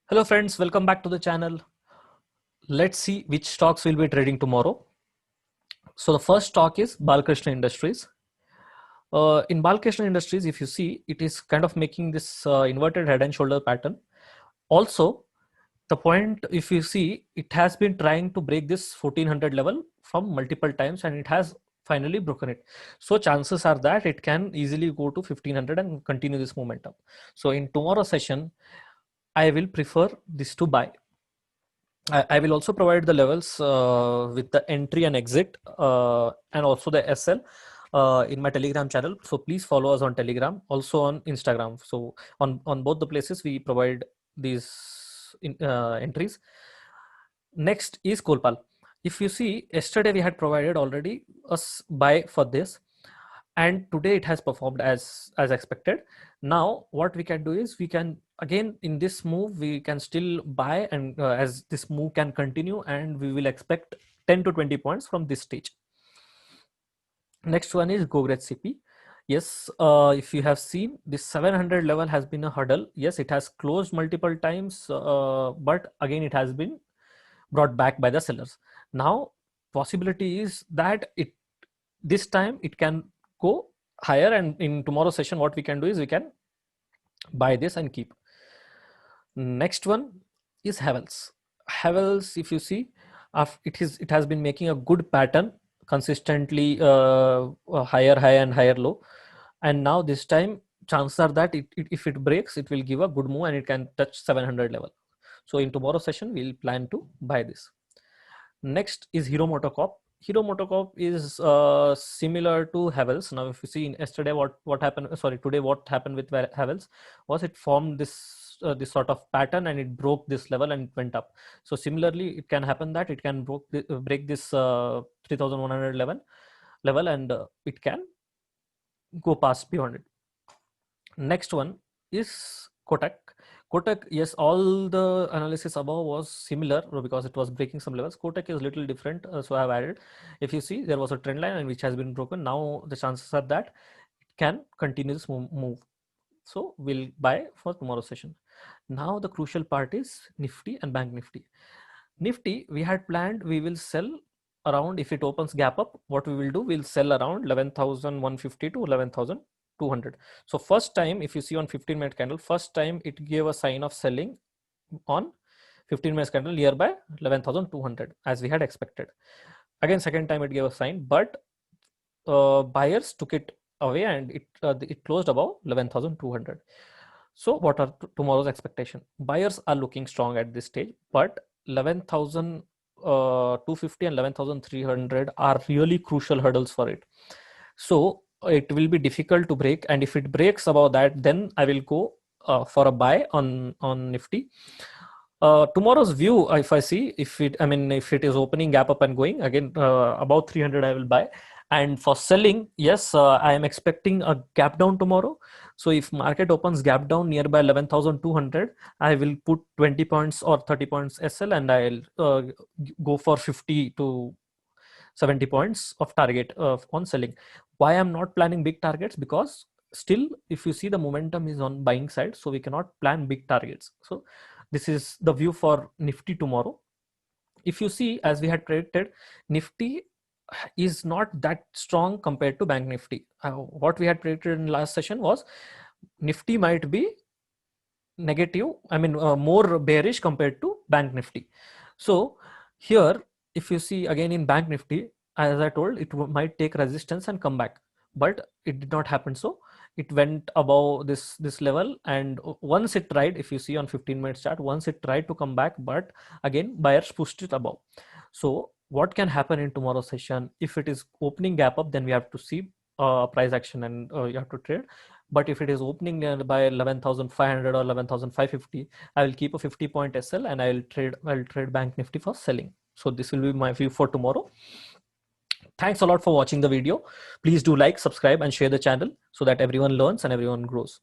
Hello friends, welcome back to the channel. Let's see which stocks we'll be trading tomorrow. So the first stock is Balkrishna Industries. In Balkrishna Industries, if you see, it is kind of making this inverted head and shoulder pattern. Also, the point, if you see, it has been trying to break this 1400 level from multiple times and it has finally broken it. So chances are that it can easily go to 1500 and continue this momentum. So in tomorrow's session, I will prefer this to buy. I will also provide the levels with the entry and exit and also the SL in my Telegram channel. So please follow us on Telegram, also on Instagram. So on both the places we provide these entries. Next is Kolpal. If you see, yesterday we had provided already a buy for this, and today it has performed as expected. Now what we can do is we can again in this move we can still buy, and as this move can continue, and we will expect 10 to 20 points from this stage. Next one is Godrej CP. Yes, if you have seen, this 700 level has been a hurdle. Yes, it has closed multiple times, but again it has been brought back by the sellers. Now possibility is that it this time it can go higher, and in tomorrow's session what we can do is we can buy this and keep. Next one is Havels. Havels, if you see, it has been making a good pattern consistently, a higher high and higher low, and now this time chances are that if it breaks, it will give a good move and it can touch 700 level. So in tomorrow's session we'll plan to buy this. Next is Hero MotoCorp. Hero MotoCorp is similar to Havels. Now, if you see yesterday what happened, sorry, today what happened with Havels was it formed this sort of pattern and it broke this level and it went up. So similarly, it can happen that it can break this 3111 level and it can go past beyond it. Next one is Kotak. Kotak, yes, all the analysis above was similar because it was breaking some levels. Kotak is a little different, so I have added. If you see, there was a trend line and which has been broken. Now the chances are that it can continue this move. So we'll buy for tomorrow's session. Now the crucial part is Nifty and Bank Nifty. Nifty, we had planned we will sell around, if it opens gap up, what we will do, we'll sell around 11,150 to 11,200. So first time, if you see on 15-minute candle, first time it gave a sign of selling on 15 minutes candle nearby 11,200 as we had expected. Again, second time it gave a sign, but buyers took it away and it closed above 11,200. So what are tomorrow's expectation? Buyers are looking strong at this stage, but 11,250 and 11,300 are really crucial hurdles for it. So it will be difficult to break, and if it breaks above that, then I will go for a buy on Nifty. Tomorrow's view, if I see, if it is opening gap up and going again about 300, I will buy. And for selling, yes, I am expecting a gap down tomorrow. So if market opens gap down nearby 11,200, I will put 20 points or 30 points SL, and I'll go for 50 to 70 points of target on selling. Why I'm not planning big targets? Because still, if you see, the momentum is on buying side, so we cannot plan big targets. So this is the view for Nifty tomorrow. If you see, as we had predicted, Nifty is not that strong compared to Bank Nifty. What we had predicted in last session was Nifty might be negative, more bearish compared to Bank Nifty. So here, if you see again in Bank Nifty, as I told, it might take resistance and come back, but it did not happen. So it went above this level, and once it tried, if you see on 15-minute chart, once it tried to come back, but again buyers pushed it above. So what can happen in tomorrow's session? If it is opening gap up, then we have to see price action and you have to trade. But if it is opening by 11,500 or 11,550, I will keep a 50 point SL and I'll trade Bank Nifty for selling. So this will be my view for tomorrow. Thanks a lot for watching the video. Please do like, subscribe, and share the channel so that everyone learns and everyone grows.